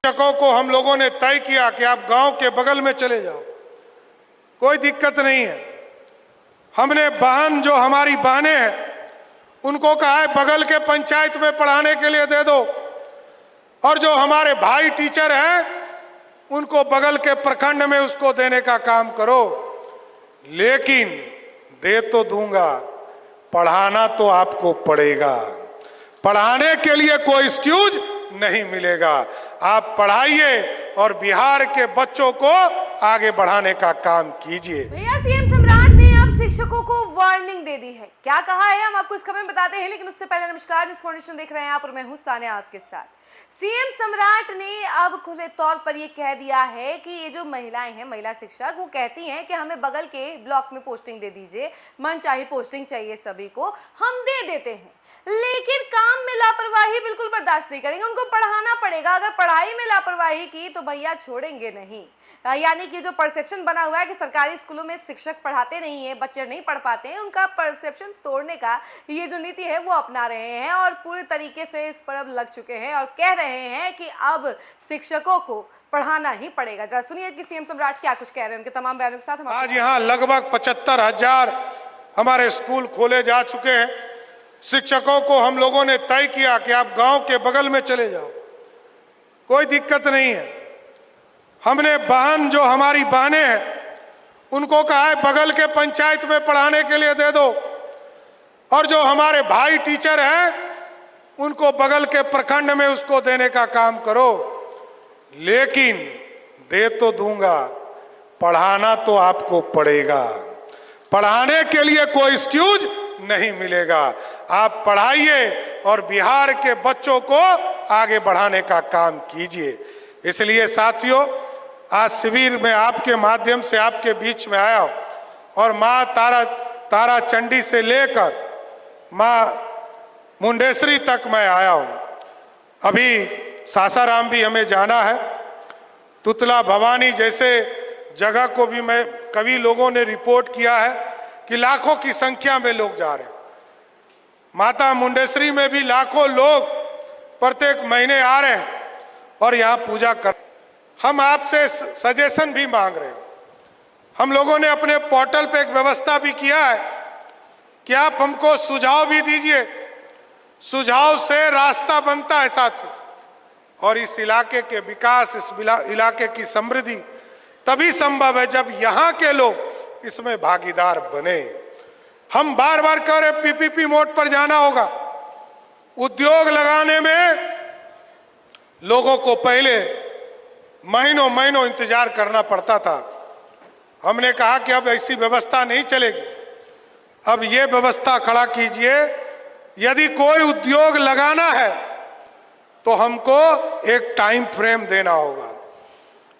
शिक्षकों को हम लोगों ने तय किया कि आप गांव के बगल में चले जाओ, कोई दिक्कत नहीं है। हमने बहन जो हमारी बहनें हैं उनको कहा है बगल के पंचायत में पढ़ाने के लिए दे दो, और जो हमारे भाई टीचर हैं उनको बगल के प्रखंड में उसको देने का काम करो। लेकिन दे तो दूंगा, पढ़ाना तो आपको पड़ेगा। पढ़ाने के लिए कोई एक्सक्यूज नहीं मिलेगा। आप पढ़ाइए और बिहार के बच्चों को आगे बढ़ाने का काम कीजिए। भैया सीएम सम्राट ने अब शिक्षकों को वार्निंग दे दी है। क्या कहा है हम आपको इस खबर में बताते हैं, लेकिन उससे पहले नमस्कार, न्यूज़ फाउंडेशन देख रहे हैं आप और मैं हूं सानिया आपके साथ। सीएम सम्राट ने अब खुले तौर पर ये कह दिया है कि ये जो महिलाएं हैं, महिला शिक्षक, वो कहती हैं कि हमें बगल के ब्लॉक में पोस्टिंग दे दीजिए, मनचाही पोस्टिंग चाहिए सभी को, हम दे देते हैं, लेकिन काम में लापरवाही बिल्कुल बर्दाश्त नहीं करेंगे, उनको पढ़ाना पड़ेगा। अगर पढ़ाई में लापरवाही की तो भैया छोड़ेंगे नहीं। यानी कि जो परसेप्शन बना हुआ है कि सरकारी स्कूलों में शिक्षक पढ़ाते नहीं है, बच्चे नहीं पढ़ पाते हैं, उनका परसेप्शन तोड़ने का ये जो नीति है वो अपना रहे हैं और पूरे तरीके से इस पर अब लग चुके हैं और कह रहे हैं कि अब शिक्षकों को पढ़ाना ही पड़ेगा। जरा सुनिए कि सीएम सम्राट क्या कुछ कह रहे हैं, उनके तमाम बयानों के साथ। आज यहाँ लगभग 75,000 हमारे स्कूल खोले जा चुके हैं। शिक्षकों को हम लोगों ने तय किया कि आप गांव के बगल में चले जाओ, कोई दिक्कत नहीं है। हमने बहन जो हमारी बहनें हैं उनको कहा है बगल के पंचायत में पढ़ाने के लिए दे दो, और जो हमारे भाई टीचर हैं उनको बगल के प्रखंड में उसको देने का काम करो। लेकिन दे तो दूंगा, पढ़ाना तो आपको पड़ेगा। पढ़ाने के लिए कोई एक्सक्यूज नहीं मिलेगा। आप पढ़ाइए और बिहार के बच्चों को आगे बढ़ाने का काम कीजिए। इसलिए साथियों, आज शिविर में आपके माध्यम से आपके बीच में आया हूं और माँ तारा चंडी से लेकर माँ मुंडेश्वरी तक मैं आया हूं। अभी सासाराम भी हमें जाना है, तुतला भवानी जैसे जगह को भी मैं कई लोगों ने रिपोर्ट किया है कि लाखों की संख्या में लोग जा रहे हैं। माता मुंडेश्वरी में भी लाखों लोग प्रत्येक महीने आ रहे हैं और यहाँ पूजा कर। हम आपसे सजेशन भी मांग रहे हैं। हम लोगों ने अपने पोर्टल पे एक व्यवस्था भी किया है कि आप हमको सुझाव भी दीजिए, सुझाव से रास्ता बनता है साथियों। और इस इलाके के विकास, इस इलाके की समृद्धि तभी संभव है जब यहाँ के लोग इसमें भागीदार बने। हम बार बार कह रहे पीपीपी मोड पर जाना होगा। उद्योग लगाने में लोगों को पहले महीनों महीनों इंतजार करना पड़ता था। हमने कहा कि अब ऐसी व्यवस्था नहीं चलेगी, अब ये व्यवस्था खड़ा कीजिए। यदि कोई उद्योग लगाना है तो हमको एक टाइम फ्रेम देना होगा।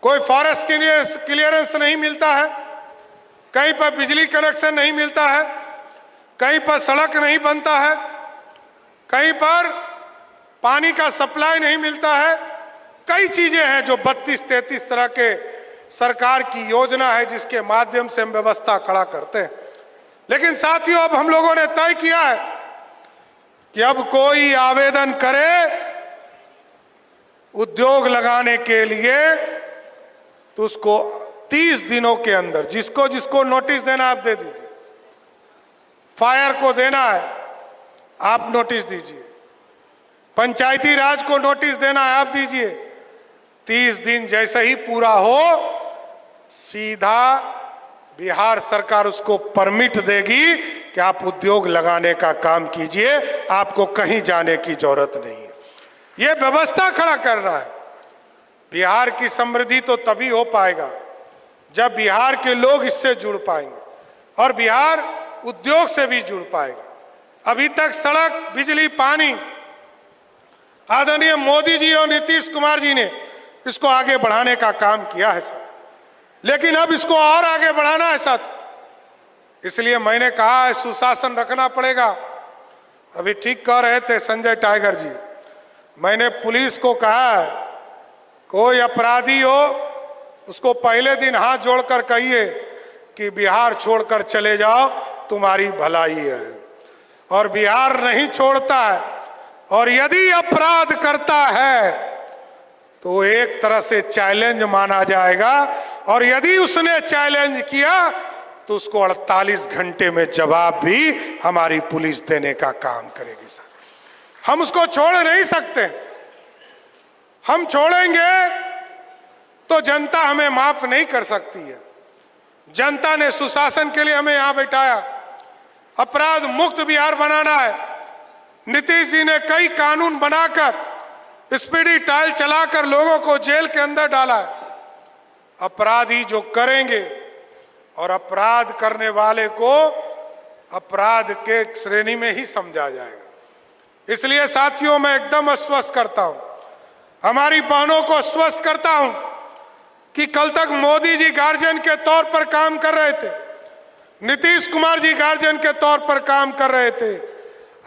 कोई फॉरेस्ट क्लियरेंस नहीं मिलता है, कहीं पर बिजली कनेक्शन नहीं मिलता है, कहीं पर सड़क नहीं बनता है, कहीं पर पानी का सप्लाई नहीं मिलता है। कई चीजें हैं जो 32-33 तरह के सरकार की योजना है जिसके माध्यम से हम व्यवस्था खड़ा करते हैं। लेकिन साथियों, अब हम लोगों ने तय किया है कि अब कोई आवेदन करे उद्योग लगाने के लिए तो उसको 30 दिनों के अंदर जिसको जिसको नोटिस देना आप दे दीजिए। फायर को देना है आप नोटिस दीजिए, पंचायती राज को नोटिस देना है आप दीजिए। 30 दिन जैसे ही पूरा हो सीधा बिहार सरकार उसको परमिट देगी कि आप उद्योग लगाने का काम कीजिए, आपको कहीं जाने की जरूरत नहीं है। यह व्यवस्था खड़ा करना है। बिहार की समृद्धि तो तभी हो पाएगा जब बिहार के लोग इससे जुड़ पाएंगे और बिहार उद्योग से भी जुड़ पाएगा। अभी तक सड़क, बिजली, पानी आदरणीय मोदी जी और नीतीश कुमार जी ने इसको आगे बढ़ाने का काम किया है साथ, लेकिन अब इसको और आगे बढ़ाना है साथ। इसलिए मैंने कहा है सुशासन रखना पड़ेगा। अभी ठीक कह रहे थे संजय टाइगर जी, मैंने पुलिस को कहा है कोई अपराधी हो उसको पहले दिन हाथ जोड़कर कहिए कि बिहार छोड़कर चले जाओ, तुम्हारी भलाई है। और बिहार नहीं छोड़ता है, और यदि अपराध करता है तो एक तरह से चैलेंज माना जाएगा, और यदि उसने चैलेंज किया तो उसको 48 घंटे में जवाब भी हमारी पुलिस देने का काम करेगी। सर, हम उसको छोड़ नहीं सकते। हम छोड़ेंगे तो जनता हमें माफ नहीं कर सकती है। जनता ने सुशासन के लिए हमें यहां बैठाया, अपराध मुक्त बिहार बनाना है। नीतीश जी ने कई कानून बनाकर स्पीडी ट्रायल चलाकर लोगों को जेल के अंदर डाला है। अपराधी जो करेंगे और अपराध करने वाले को अपराध के श्रेणी में ही समझा जाएगा। इसलिए साथियों, मैं एकदम आश्वस्त करता हूं, हमारी बहनों को आश्वस्त करता हूं कि कल तक मोदी जी गार्जियन के तौर पर काम कर रहे थे, नीतीश कुमार जी गार्जियन के तौर पर काम कर रहे थे।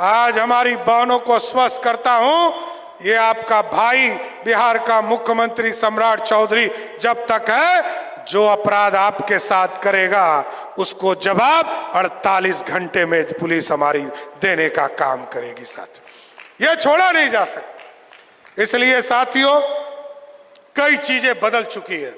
आज हमारी बहनों को आश्वस्त करता हूं, ये आपका भाई बिहार का मुख्यमंत्री सम्राट चौधरी जब तक है, जो अपराध आपके साथ करेगा उसको जवाब 48 घंटे में पुलिस हमारी देने का काम करेगी। साथियों, ये छोड़ा नहीं जा सकता। इसलिए साथियों, कई चीजें बदल चुकी है।